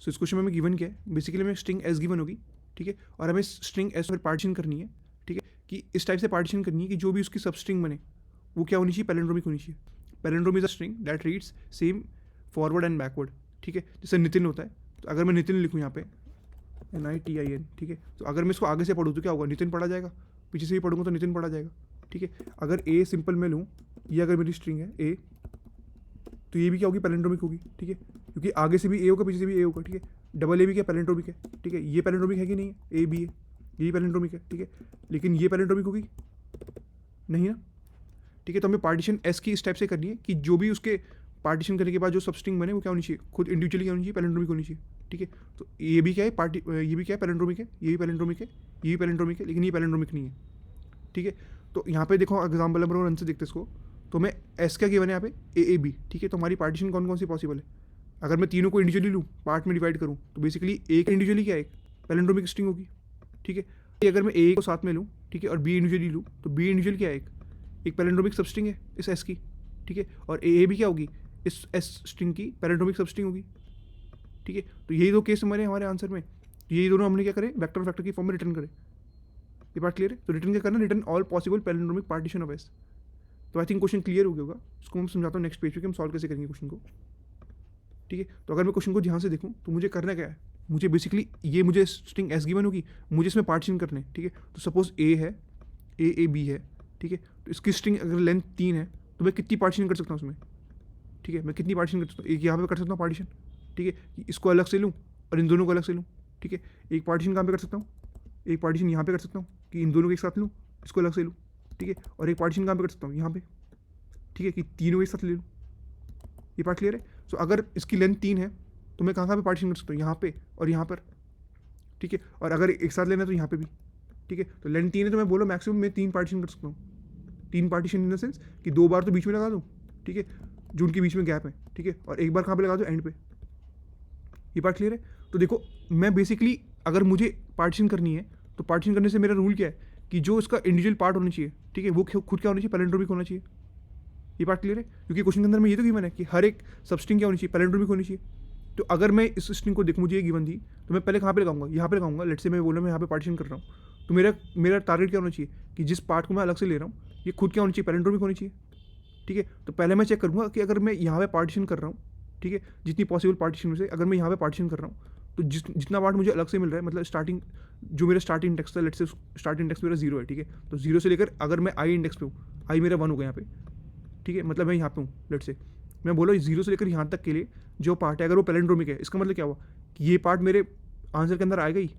सो इस क्वेश्चन में हमें गिवन क्या है, बेसिकली हमें स्ट्रिंग एस गिवन होगी, ठीक है, और हमें स्ट्रिंग एस पर पार्टीशन करनी है, ठीक है, कि इस टाइप से पार्टीशन करनी है कि जो भी उसकी सब स्ट्रिंग बने वो क्या होनी चाहिए, पैलिंड्रोमिक होनी चाहिए। Palindrome is a string that reads same forward and backward, ठीक है, जैसे नितिन होता है, तो अगर मैं नितिन लिखूँ यहाँ पे NITIN, ठीक है, तो अगर मैं इसको आगे से पढ़ूँ तो क्या होगा, नितिन पढ़ा जाएगा, पीछे से भी पढ़ूंगा तो नितिन पढ़ा जाएगा, ठीक है। अगर ए सिंपल में लूँ, ये अगर मेरी स्ट्रिंग है ए, तो ये भी क्या होगी, पैलिंड्रोमिक होगी, ठीक है, क्योंकि आगे से भी ए होगा पीछे से भी ए होगा, ठीक है। डबल ए भी क्या पैलिंड्रोमिक है, ठीक है, ये पैलिंड्रोमिक है कि नहीं है, ए बी है, ये पैलिंड्रोमिक है, ठीक है, लेकिन ये पैलिंड्रोमिक होगी नहीं ना, ठीक है। तो हमें पार्टीशन एस की इस टाइप से करनी है कि जो भी उसके पार्टीशन करने के बाद जो सब स्ट्रिंग बने वो क्या होनी चाहिए, खुद इंडिविजुअली क्या होनी चाहिए, पैलिंड्रोमिक होनी चाहिए, ठीक है। तो ये भी क्या है, ये भी क्या है, पैलिंड्रोमिक है, ये भी पैलिंड्रोमिक है, ये भी पैलिंड्रोमिक है, लेकिन ये पैलिंड्रोमिक नहीं है, ठीक है। तो यहाँ पे देखो एग्जाम्पल नंबर 1 से देखते इसको, तो मैं एस क्या गिवन है यहाँ पे AAB, ठीक है। तो हमारी पार्टीशन कौन कौन सी पॉसिबल है, अगर मैं तीनों को इंडिविजुअली लूँ, पार्ट में डिवाइड करूँ, तो बेसिकली एक इंडिविजुअली क्या है, एक पैलिंड्रोमिक स्ट्रिंग होगी, ठीक है। अगर मैं ए को साथ में लूँ, ठीक है, और बी इंडिविजुअली लूँ, तो बी इंडिविजुअल क्या है, एक पैलिंड्रोमिक सबस्ट्रिंग है इस एस की, ठीक है, और ए भी क्या होगी, इस एस स्ट्रिंग की पैलिंड्रोमिक सबस्ट्रिंग होगी, ठीक है। तो यही दो केस हमारे आंसर में, तो यही दोनों हमने क्या करें, वेक्टर और फैक्टर की फॉर्म में रिटर्न करें। ये बात क्लियर है। तो रिटर्न क्या करना, return all possible palindromic partition of S. तो आई थिंक क्वेश्चन क्लियर हो गया होगा, इसको हम समझाता हूँ नेक्स्ट पेज पे कि हम सॉल्व कैसे करेंगे क्वेश्चन को, ठीक है। तो अगर मैं क्वेश्चन को ध्यान से देखूँ तो मुझे करना क्या है, मुझे बेसिकली ये मुझे स्ट्रिंग एस गिवन होगी, मुझे इसमें पार्टीशन करने, ठीक है। तो सपोज ए है, AAB है, ठीक है, तो इसकी स्ट्रिंग अगर लेंथ 3 है तो मैं कितनी पार्टीशन कर सकता हूँ उसमें, ठीक है, मैं कितनी पार्टीशन कर सकता हूँ, एक यहाँ पे कर सकता हूँ पार्टीशन, ठीक है, इसको अलग से लूँ और इन दोनों को अलग से लूँ, ठीक है। एक पार्टीशन कहाँ पे कर सकता हूँ, एक पार्टीशन यहाँ पे कर सकता हूँ कि इन दोनों को एक साथ लूँ, इसको अलग से लूँ, ठीक है, और एक पार्टीशन कहाँ पे कर सकता हूँ, यहाँ पे, ठीक है, कि तीनों एक साथ ले लूँ। ये पार्ट क्लियर है। सो अगर इसकी लेंथ 3 है तो मैं कहाँ पे पार्टीशन कर सकता हूँ, यहाँ पे और यहाँ पर, ठीक है, और अगर एक साथ लेना है तो यहाँ पे भी, ठीक है। तो लेंथ 3 है तो मैं बोलो मैक्सिमम मैं 3 पार्टीशन कर सकता हूँ, 3 पार्टीशन इन द सेंस कि 2 बार तो बीच में लगा दूँ, ठीक है, जो उनके बीच में गैप है, ठीक है, और एक बार कहाँ पे लगा दूँ, एंड पे। ये पार्ट क्लियर है। तो देखो मैं बेसिकली अगर मुझे पार्टीशन करनी है तो पार्टीशन करने से मेरा रूल क्या है कि जो इसका इंडिविजुअल पार्ट होना चाहिए, ठीक है, वो खुद क्या होना चाहिए, पैलिंड्रोमिक होना चाहिए। ये बात क्लियर है, क्योंकि क्वेश्चन के अंदर में ये तो गिवन है कि हर एक सबस्ट्रिंग क्या होनी चाहिए, पैलिंड्रोमिक होनी चाहिए। तो अगर मैं इस स्ट्रिंग को देखूँ, मुझे ये गिवन थी, तो मैं पहले कहाँ पे लगाऊंगा, यहाँ पे लगाऊंगा। लेट्स से मैं बोला मैं यहाँ पे पार्टीशन कर रहा हूँ, तो मेरा टारगेट क्या होना चाहिए कि जिस पार्ट को मैं अलग से ले रहा हूँ ये खुद क्या होनी चाहिए, पैलिंड्रोमिक होनी चाहिए, ठीक है। तो पहले मैं चेक करूँगा कि अगर मैं यहाँ पे पार्टीशन कर रहा हूँ, ठीक है, जितनी पॉसिबल पार्टीशन में से अगर मैं यहाँ पे पार्टीशन कर रहा हूँ तो जितना पार्ट मुझे अलग से मिल रहा है, मतलब स्टार्टिंग जो मेरा स्टार्टिंग इंडेक्स था, लेट्स से स्टार्टिंग इंडेक्स मेरा 0 है, ठीक है, तो 0 से लेकर अगर मैं आई इंडेक्स पे हूँ, आई मेरा 1 होगा यहाँ पे, ठीक है, मतलब मैं यहाँ पे हूँ, लेट्स से मैं बोला 0 से लेकर यहाँ तक के लिए जो पार्ट है अगर वो पैलिंड्रोमिक है, इसका मतलब क्या हुआ कि ये पार्ट मेरे आंसर के अंदर आएगा ही,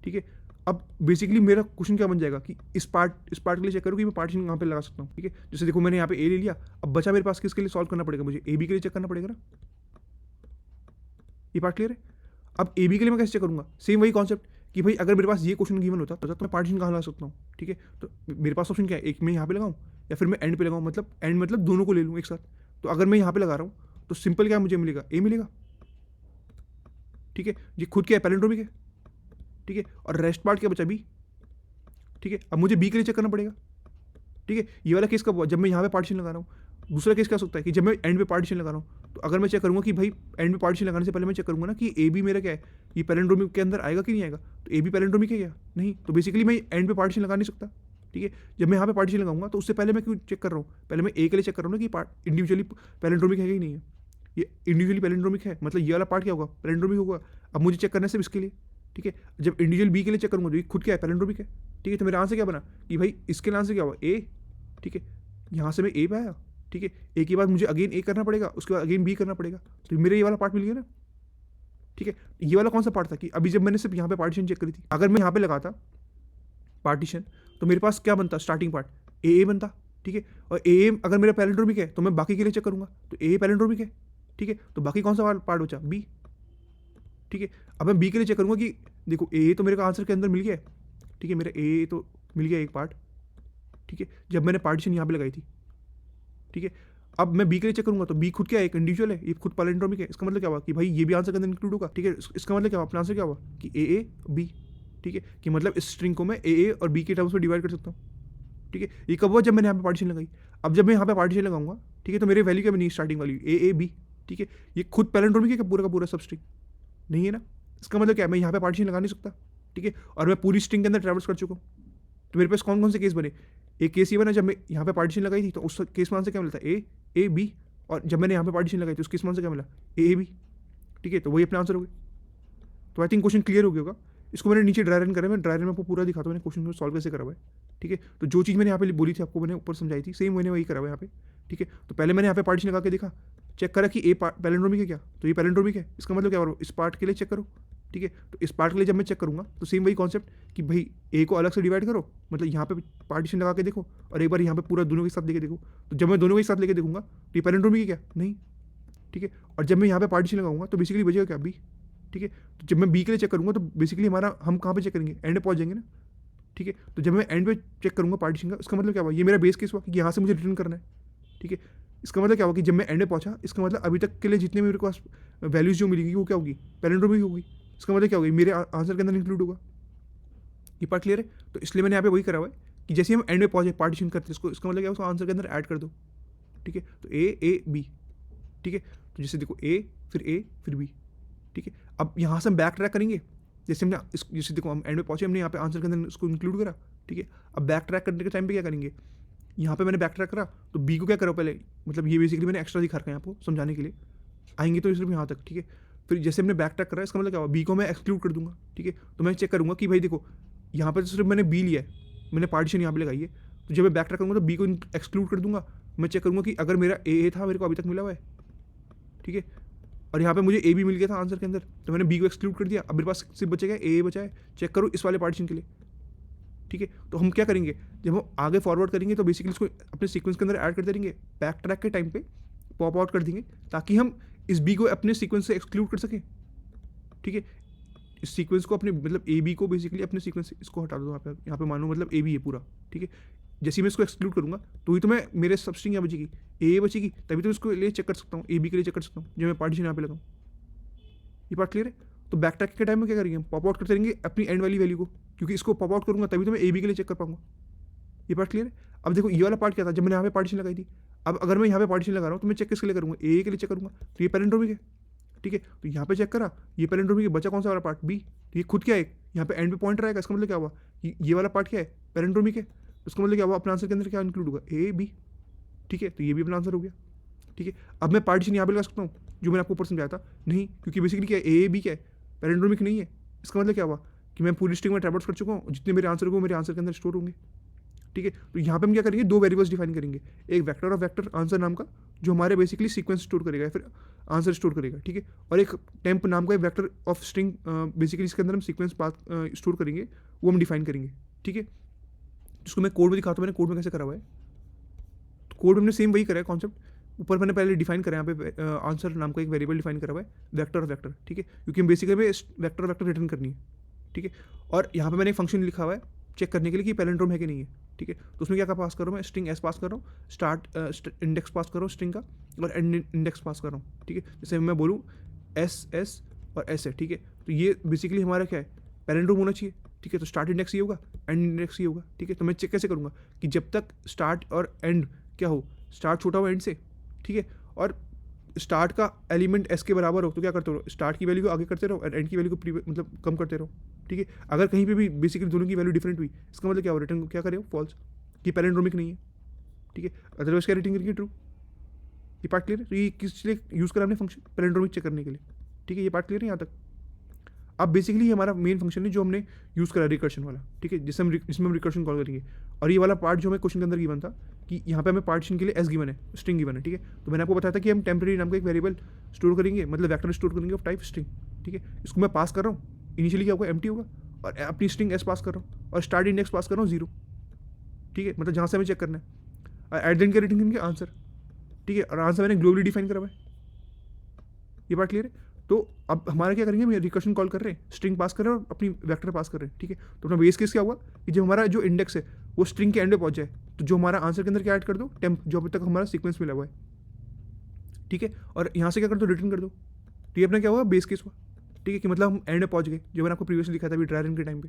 ठीक है। अब बेसिकली मेरा क्वेश्चन क्या बन जाएगा कि इस पार्ट के लिए चेक करो कि मैं पार्टीशन कहाँ पे लगा सकता हूँ, ठीक है। जैसे देखो मैंने यहाँ पे ए ले लिया, अब बचा मेरे पास किसके लिए सॉल्व करना पड़ेगा, मुझे ए बी के लिए चेक करना पड़ेगा ना। ये पार्ट क्लियर है। अब ए बी के लिए मैं कैसे चेक करूँगा, सेम वही कॉन्सेप्ट कि भाई अगर मेरे पास ये क्वेश्चन गिवन होता तो मैं पार्टीशन कहाँ लगा सकता हूँ, ठीक है। तो मेरे पास ऑप्शन क्या है, एक मैं यहाँ पे लगाऊँ या फिर मैं एंड पे लगाऊँ, मतलब एंड मतलब दोनों को ले लूँ एक साथ। तो अगर मैं यहाँ पे लगा रहा हूँ तो सिंपल क्या मुझे मिलेगा, ए मिलेगा, ठीक है, ये खुद क्या है, पैलिंड्रोमिक है, ठीक है, और रेस्ट पार्ट क्या बचा, बी, ठीक है। अब मुझे बी के लिए चेक करना पड़ेगा, ठीक है। ये वाला केस कब हुआ, जब मैं यहाँ पे पार्टीशन लगा रहा हूँ। दूसरा केस क्या सकता है कि जब मैं एंड पे पार्टीशन लगा रहा हूँ, तो अगर मैं चेक करूँगा कि भाई एंड पे पार्टीशन लगाने से पहले मैं चेक करूँगा ना कि ए बी मेरा क्या है, ये पैलिंड्रोमिक के अंदर आएगा कि नहीं आएगा। तो ए बी पैलिंड्रोमिक है क्या, नहीं, तो बेसिकली मैं एंड पे पार्टीशन लगा नहीं सकता, ठीक है। जब मैं यहाँ पे पार्टीशन लगाऊंगा तो उससे पहले मैं क्यों चेक कर रहा हूँ, पहले मैं ए के लिए चेक कर रहा हूँ ना कि इंडिविजुअली पैलिंड्रोमिक है कि नहीं है। ये इंडिविजुअली पैलिंड्रोमिक है, मतलब ये वाला पार्ट क्या होगा, पैलिंड्रोमिक होगा। अब मुझे चेक करना है सिर्फ इसके लिए, ठीक है। जब इंडिविजुअल बी के लिए चेक करूँगा तो ये खुद क्या है, पैलिंड्रोमिक है, ठीक है। तो मेरा आंसर क्या बना कि भाई इसके आंसर क्या हुआ, ए, ठीक है। यहाँ से मैं ए पे आया, ठीक है, ए के बाद मुझे अगेन ए करना पड़ेगा, उसके बाद अगेन बी करना पड़ेगा, तो मेरे ये वाला पार्ट मिल गया ना, ठीक है। ये वाला कौन सा पार्ट था कि अभी जब मैंने सिर्फ यहाँ पे पार्टीशन चेक करी थी, अगर मैं यहाँ पे लगाता पार्टीशन तो मेरे पास क्या बनता, स्टार्टिंग पार्ट ए बनता, ठीक है। और ए अगर मेरा पैलिंड्रोमिक है तो मैं बाकी के लिए चेक करूँगा तो ए पैलिंड्रोमिक है, ठीक है। तो बाकी कौन सा पार्ट बचा, बी, ठीक है। अब मैं बी के लिए चेक करूँगा कि देखो ए तो मेरे को आंसर के अंदर मिल गया है, ठीक है, मेरा ए तो मिल गया एक पार्ट, ठीक है, जब मैंने पार्टीशन यहाँ पे लगाई थी, ठीक है। अब मैं बी के लिए चेक करूंगा तो बी खुद क्या है, एक इंडिविजुअल है, ये खुद पैलिंड्रोमिक है। इसका मतलब क्या हुआ कि भाई ये भी आंसर के अंदर इंक्लूड होगा, ठीक है। इसका मतलब क्या हुआ, अपना आंसर क्या हुआ कि ए बी, ठीक है, कि मतलब इस स्ट्रिंग को मैं ए और बी के टर्म्स में डिवाइड कर सकता हूँ, ठीक है। ये कब हुआ, जब मैंने यहाँ पे पार्टीशन लगाई। अब जब मैं यहाँ पे पार्टीशन लगाऊंगा, ठीक है, तो मेरे वैल्यू क्या बनी, स्टार्टिंग वैल्यू ए बी, ठीक है। ये खुद पैलिंड्रोमिक है पूरा का पूरा सब स्ट्रिंग, नहीं है ना। इसका मतलब क्या है, मैं यहाँ पे पार्टीशन लगा नहीं सकता, ठीक है, और मैं पूरी स्ट्रिंग के अंदर ट्रैवर्स कर चुका हूँ। तो मेरे पास कौन कौन से केस बने, एक केस ये बना जब मैं यहाँ पे पार्टीशन लगाई थी तो उस केस में आंसर क्या मिलता है, ए बी, और जब मैंने यहाँ पे पार्टीशन लगाई थी उस केस में आंसर क्या मिला, ए बी, ठीक है, तो वही अपना आंसर हो गया। तो आई थिंक क्वेश्चन क्लियर हो गया होगा। इसको मैंने नीचे ड्राई रन करा है, मैं ड्राई रन में आपको पूरा दिखाता हूँ मैंने क्वेश्चन को सॉल्व कैसे करा हुआ है, ठीक है। तो जो चीज़ मैंने यहाँ पे बोली थी आपको, मैंने ऊपर समझाई थी, सेम मैंने वही करा हुआ है यहाँ पे, ठीक है। तो पहले मैंने यहाँ पे पार्टीशन लगा के देखा, चेक करा कि ए पैलिंड्रोमिक है क्या, तो ये पैलिंड्रोमिक है, इसका मतलब क्या हो रहा है, इस पार्ट के लिए चेक करो, ठीक है। तो इस पार्ट के लिए जब मैं चेक करूँगा तो सेम वही कॉन्सेप्ट कि भाई ए को अलग से डिवाइड करो, मतलब यहाँ पे पार्टीशन लगा के देखो, और एक बार यहाँ पे पूरा दोनों के साथ लेके देखो। तो जब मैं दोनों के साथ लेके देखूंगा तो ये पैलिंड्रोमिक है क्या, नहीं, ठीक है। और जब मैं यहाँ पे पार्टीशन लगाऊंगा तो बेसिकली बचेगा क्या, बी, ठीक है। तो जब मैं बी के लिए चेक करूंगा तो बेसिकली हमारा हम कहाँ पे चेक करेंगे, एंड पे पहुंच जाएंगे ना, ठीक है। तो जब मैं एंड पे चेक करूंगा पार्टीशन का, इसका मतलब क्या हुआ, ये मेरा बेस केस हुआ कि यहाँ से मुझे रिटर्न करना है, ठीक है। इसका मतलब क्या हुआ कि जब मैं एंड पे पहुंचा, इसका मतलब अभी तक के लिए जितने मेरे पास वैल्यूज जो मिलेंगी वो क्या होगी, पैलिंड्रोमिक होगी। इसका मतलब क्या होगी, मेरे आंसर के अंदर इंक्लूड होगा। ये पार्ट क्लियर है। तो इसलिए मैंने यहाँ पे वही करा हुआ है कि जैसे हम एंड में पहुंचे पार्टीशन करते हैं इसको, इसका मतलब क्या है, उसको आंसर के अंदर ऐड कर दो, ठीक है। तो ए बी, ठीक है। तो जैसे देखो ए फिर बी, ठीक है। अब यहाँ से हम बैक ट्रैक करेंगे, जैसे हमने जैसे देखो हम एंड में पहुंचे, हमने यहाँ पे आंसर के अंदर इसको इंक्लूड करा, ठीक है। अब बैक ट्रैक करने के टाइम पे क्या करेंगे, यहाँ पे मैंने बैक ट्रैक करा तो बी को क्या करो पहले, मतलब ये बेसिकली मैंने एक्स्ट्रा दिखा रखा है आपको समझाने के लिए, आएंगे तो सिर्फ यहाँ तक, ठीक है। फिर जैसे हमने बैक ट्रैक करा, इसका मतलब क्या हुआ, बी को मैं एक्सक्लूड कर दूंगा, ठीक है। तो मैं चेक करूँगा कि भाई देखो यहाँ पर सिर्फ मैंने बी लिया है, मैंने पार्टीशन यहाँ पे लगाई है, तो जब मैं बैक ट्रैक करूँगा तो बी को एक्सक्लूड कर दूंगा। मैं चेक करूँगा कि अगर मेरा ए था मेरे को अभी तक मिला हुआ है, ठीक है, और यहाँ पे मुझे ए भी मिल गया था आंसर के अंदर, तो मैंने बी को एक्सक्लूड कर दिया। अब मेरे पास सिर्फ बचेगा ए बचा है, चेक करो इस वाले पार्टीशन के लिए, ठीक है। तो हम क्या करेंगे, जब हम आगे फॉरवर्ड करेंगे तो बेसिकली इसको अपने सीक्वेंस के अंदर ऐड करते रहेंगे, बैक ट्रैक के टाइम पे पॉप आउट कर देंगे ताकि हम इस बी को अपने सीक्वेंस से एक्सक्लूड कर सकें, ठीक है। इस सीक्वेंस को अपने मतलब ए बी को बेसिकली अपने सीक्वेंस से इसको हटा दो, यहाँ पे मानो मतलब ए बी है पूरा, ठीक है। जैसे मैं इसको एक्सक्लूड करूँगा तो ही तो मैं मेरे सबस्ट्रिंग यहाँ बचेगी, ए बचेगी, तभी तो इसको लिए चेक कर सकता हूँ, ए बी के लिए चेक कर सकता हूँ जब मैं पार्टीशन यहाँ पे लगाऊँ। ये बात क्लियर है। तो बैक ट्रैक के टाइम में क्या करेंगे, पॉप आउट करते रहेंगे अपनी एंड वाली वैल्यू को, क्योंकि इसको पॉप आउट करूँगा तभी तो मैं ए बी के लिए चेक कर पाऊंगा। ये बात क्लियर है। अब देखो ये वाला पार्ट क्या था, जब मैंने यहाँ पे पार्टीशन लगाई थी, अब अगर मैं यहाँ पे पार्टीशन लगा रहा हूँ तो मैं चेक किसके लिए करूँगा, ए के लिए चेक करूँगा, तो ये पैलिंड्रोमिक है, ठीक है। तो यहाँ पे चेक करा, ये पैलिंड्रोमिक है, बचा कौन सा वाला पार्ट, बी, तो ये खुद क्या है, यहाँ पे एंड पे पॉइंट रहेगा, इसका मतलब क्या हुआ कि ये वाला पार्ट क्या है, पैलिंड्रोमिक है, उसका मतलब क्या हुआ, अपना आंसर के अंदर क्या इंक्लूड होगा, ए बी, ठीक है। तो ये भी अपना आंसर हो गया, ठीक है। अब मैं पार्टीशन यहाँ पे लगा सकता हूँ जो मैंने आपको ऊपर समझाया था, नहीं, क्योंकि बेसिकली क्या है, ए बी क्या है, पैलिंड्रोमिक नहीं है। इसका मतलब क्या हुआ कि मैं पूरी स्ट्रिंग में ट्रैवर्स कर चुका हूँ, जितने मेरे आंसर को मेरे आंसर के अंदर स्टोर होंगे, ठीक है। तो यहाँ पे हम क्या करेंगे, दो वेरिएबल्स डिफाइन करेंगे, एक वेक्टर ऑफ वेक्टर आंसर नाम का जो हमारे बेसिकली सीक्वेंस स्टोर करेगा, फिर आंसर स्टोर करेगा, ठीक है। और एक टेम्प नाम का वेक्टर ऑफ स्ट्रिंग, बेसिकली इसके अंदर हम सीक्वेंस पाथ स्टोर करेंगे, वो हम डिफाइन करेंगे, ठीक है। जिसको मैं कोड में दिखाता हूँ, मैंने कोड में कैसे करा हुआ है। तो कोड में हमने सेम वही करा है कॉन्सेप्ट, ऊपर मैंने पहले डिफाइन करा है, यहाँ पे आंसर नाम का एक वेरिएबल डिफाइन करा हुआ है, वेक्टर ऑफ वेक्टर, ठीक है, क्योंकि हम बेसिकली में वेक्टर वेक्टर रिटर्न करनी है, ठीक है। और यहाँ पे मैंने एक फंक्शन लिखा हुआ है चेक करने के लिए कि पैलिंड्रोम है कि नहीं है, ठीक है। तो उसमें क्या पास कर रहा हूँ मैं, स्ट्रिंग एस पास कर रहा हूँ, स्टार्ट इंडेक्स पास कर रहा हूँ स्ट्रिंग का, और एंड इंडेक्स पास कर रहा हूँ, ठीक है। जैसे मैं बोलूँ एस और एस है, ठीक है। तो ये बेसिकली हमारा क्या है, पैलिंड्रोम होना चाहिए, ठीक है। तो स्टार्ट इंडेक्स ये होगा, एंड इंडेक्स ये होगा, ठीक है। तो मैं चेक कैसे करूँगा कि जब तक स्टार्ट और एंड क्या हो, स्टार्ट छोटा हो एंड से, ठीक है, और स्टार्ट का एलिमेंट एस के बराबर हो, तो क्या करते रहो, स्टार्ट की वैल्यू को आगे करते रहो और एंड की वैल्यू को मतलब कम करते रहो, ठीक है। अगर कहीं पे भी बेसिकली दोनों की वैल्यू डिफरेंट हुई, इसका मतलब क्या हो, रिटर्न क्या करे, फॉल्स, कि पैलिंड्रोमिक नहीं है, ठीक है। अदरवाइज क्या रिटर्न करेंगे, ट्रू। ये पार्ट क्लियर है। तो ये किस लिए यूज़ करा हमने फंक्शन, पैलिंड्रोमिक चेक करने के लिए, ठीक है। ये पार्ट क्लियर है यहाँ तक। अब बेसिकली हमारा मेन फंक्शन है जो हमने यूज़ करा रिकर्शन वाला, ठीक है, जिसमें हम रिकर्शन कॉल करेंगे। और ये वाला पार्ट जो हमें क्वेश्चन के अंदर गिवन था कि यहाँ पे हमें पार्टीशन के लिए एस गिवन है, स्ट्रिंग गिवन है, ठीक है। तो मैंने आपको बताया था कि हम टेम्परेरी नाम का एक वेरिएबल स्टोर करेंगे, मतलब वेक्टर स्टोर करेंगे ऑफ टाइप स्ट्रिंग, ठीक है। इसको मैं पास कर रहा हूँ, इनिशियली क्या होगा, एम्प्टी होगा, और अपनी स्ट्रिंग एस पास कर रहा हूँ, और स्टार्ट इंडेक्स पास कर रहा हूँ 0, ठीक है, मतलब जहाँ से हमें चेक करना है, और एट द एंड क्या रिटर्न करेंगे, आंसर, ठीक है। और आंसर मैंने ग्लोबली डिफाइन करा हुआ है। ये बात क्लियर है। तो अब हमारा क्या करेंगे, हम रिकर्शन कॉल कर रहे हैं, स्ट्रिंग पास कर रहे हैं और अपनी वेक्टर पास कर रहे हैं, ठीक है। तो अपना बेस केस क्या हुआ कि जब हमारा जो इंडेक्स है वो स्ट्रिंग के एंड पे पहुंच जाए, तो जो हमारा आंसर के अंदर क्या ऐड कर दो, टेम्प, जो अभी तक हमारा सीक्वेंस मिला हुआ है, ठीक है। और यहाँ से क्या कर दो, रिटर्न कर दो। तो ये अपना क्या हुआ, बेस केस हुआ, ठीक है, कि मतलब हम एंड में पहुंच गए, जो मैंने आपको प्रीवियसली लिखा था अभी ड्राई रन के टाइम पे,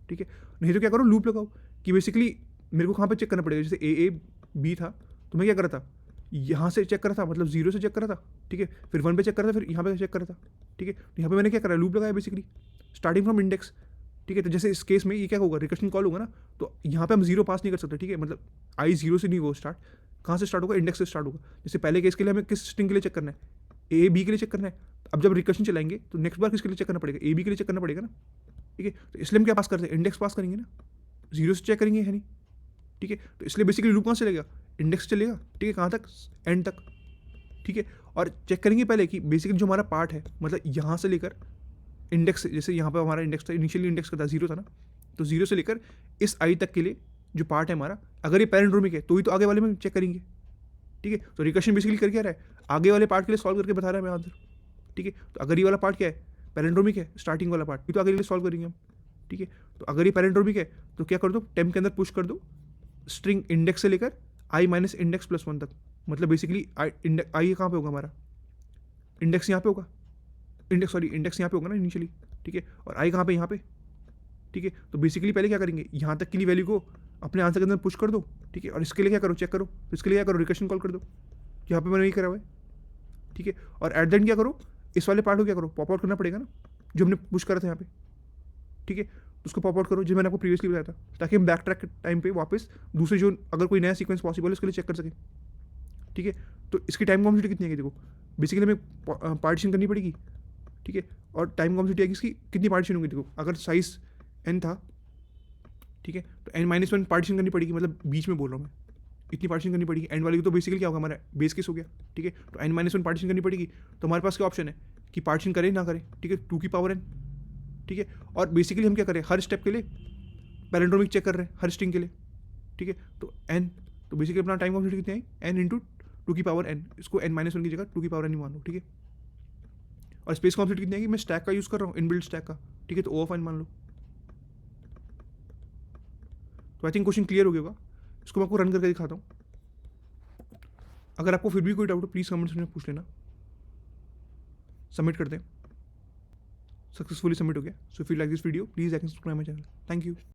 ठीक है। नहीं तो क्या करो, लूप लगाओ, कि बेसिकली मेरे को कहाँ पर चेक करना पड़ेगा, जैसे ए बी था, तो मैं क्या कर रहा था, यहाँ से चेक करा था, मतलब 0 से चेक करा था, ठीक है, फिर 1 पे चेक करा था, फिर यहाँ पे चेक करा था, ठीक है। तो यहाँ पे मैंने क्या करा, लूप लगाया बेसिकली, स्टार्टिंग फ्रॉम इंडेक्स, ठीक है। तो जैसे इस केस में ये क्या होगा, रिकर्शन कॉल होगा ना, तो यहाँ पे हम 0 पास नहीं कर सकते, ठीक है, मतलब आई 0 से नहीं वो स्टार्ट, कहाँ से स्टार्ट होगा, इंडेक्स से स्टार्ट होगा। जैसे पहले केस के लिए हमें किस स्ट्रिंग के लिए चेक करना है, ए बी के लिए चेक करना है। अब जब रिकर्शन चलाएंगे तो नेक्स्ट बार किसके लिए चेक करना पड़ेगा, ए बी के लिए चेक करना पड़ेगा ना, ठीक है। तो इसलिए हम क्या पास करते हैं, इंडेक्स पास करेंगे ना, 0 से चेक करेंगे है नहीं, ठीक है। तो इसलिए बेसिकली लूप कहाँ से चलेगा, इंडेक्स चलेगा, ठीक है, कहाँ तक, एंड तक, ठीक है। और चेक करेंगे पहले कि बेसिकली जो हमारा पार्ट है, मतलब यहाँ से लेकर इंडेक्स, जैसे यहाँ पर हमारा इंडेक्स था, इनिशियली इंडेक्स का था 0 था ना, तो 0 से लेकर इस आई तक के लिए जो पार्ट है हमारा, अगर ये पैरेंड्रोमिक है तो ही तो आगे वाले में चेक करेंगे, ठीक है। तो रिकर्शन बेसिकली कर क्या रहा है, आगे वाले पार्ट के लिए सॉल्व करके बता रहा है मैं आंसर, ठीक है। तो अगर ये वाला पार्ट क्या है, पैरेंड्रोमिक है, स्टार्टिंग वाला पार्ट, तो आगे के लिए सॉल्व करेंगे हम, ठीक है। तो अगर ये पैरेंड्रोमिक है तो क्या कर दो, टेम्प के अंदर पुश कर दो स्ट्रिंग इंडेक्स से लेकर आई माइनस इंडेक्स प्लस 1 तक, मतलब बेसिकली आई कहाँ पे होगा हमारा, इंडेक्स यहाँ पे होगा, इंडेक्स यहाँ पे होगा ना इनिशियली, ठीक है। और आई कहाँ पे, यहाँ पे, ठीक है। तो बेसिकली पहले क्या करेंगे, यहाँ तक की वैल्यू को अपने आंसर के अंदर पुश कर दो, ठीक है। और इसके लिए क्या करो, चेक करो, तो इसके लिए क्या करो, रिकर्शन कॉल कर दो, यहाँ पे मैंने नहीं करा हुआ है, ठीक है। और एट द एंड क्या करो, इस वाले पार्ट को क्या करो, पॉप आउट करना पड़ेगा ना, जो हमने पुश करा था यहाँ पे, ठीक है। तो उसको पॉप आउट करो, जो मैंने आपको प्रीवियसली बताया था, ताकि हम बैक ट्रैक टाइम पे वापस दूसरे जो अगर कोई नया सीक्वेंस पॉसिबल है उसके लिए चेक कर सकें, ठीक है। तो इसकी टाइम कॉम्प्लेक्सिटी कितनी है देखो, बेसिकली हमें पार्टीशन करनी पड़ेगी, ठीक है। और टाइम कॉम्प्लेक्सिटी है इसकी कितनी पार्टीशन होगी देखो, अगर साइज n था, ठीक है, तो n-1 पार्टीशन करनी पड़ेगी, मतलब बीच में बोल रहा हूँ मैं, इतनी पार्टीशन करनी पड़ेगी, एंड वाली तो बेसिकली क्या होगा हमारा बेस केस हो गया, ठीक है। तो n-1 पार्टीशन करनी पड़ेगी, तो हमारे पास क्या ऑप्शन है कि पार्टीशन करें ना करें, ठीक है, 2 की पावर n, ठीक है। और बेसिकली हम क्या करें, हर स्टेप के लिए पैरेंड्रोमिक चेक कर रहे हैं, हर स्ट्रिंग के लिए, ठीक है। तो n, तो बेसिकली अपना टाइम कॉम्प्लेक्सिटी कितनी आई, n इंटू 2 की पावर n, इसको n-1 की जगह 2 की पावर n ही मान लो, ठीक है। और स्पेस कॉम्प्लेक्सिटी कितनी आएगी, मैं स्टैक का यूज़ कर रहा हूँ, इनबिल्ट स्टैक का, ठीक है, तो O ऑफ n मान लो। तो आई थिंक क्वेश्चन क्लियर हो गया होगा, इसको मैं आपको रन करके दिखाता हूँ। अगर आपको फिर भी कोई डाउट हो प्लीज़ कमेंट्स में पूछ लेना। सबमिट कर दें, सक्सेसफुली सबमिट हो गया। So if you like this video please like and subscribe my channel. Thank you.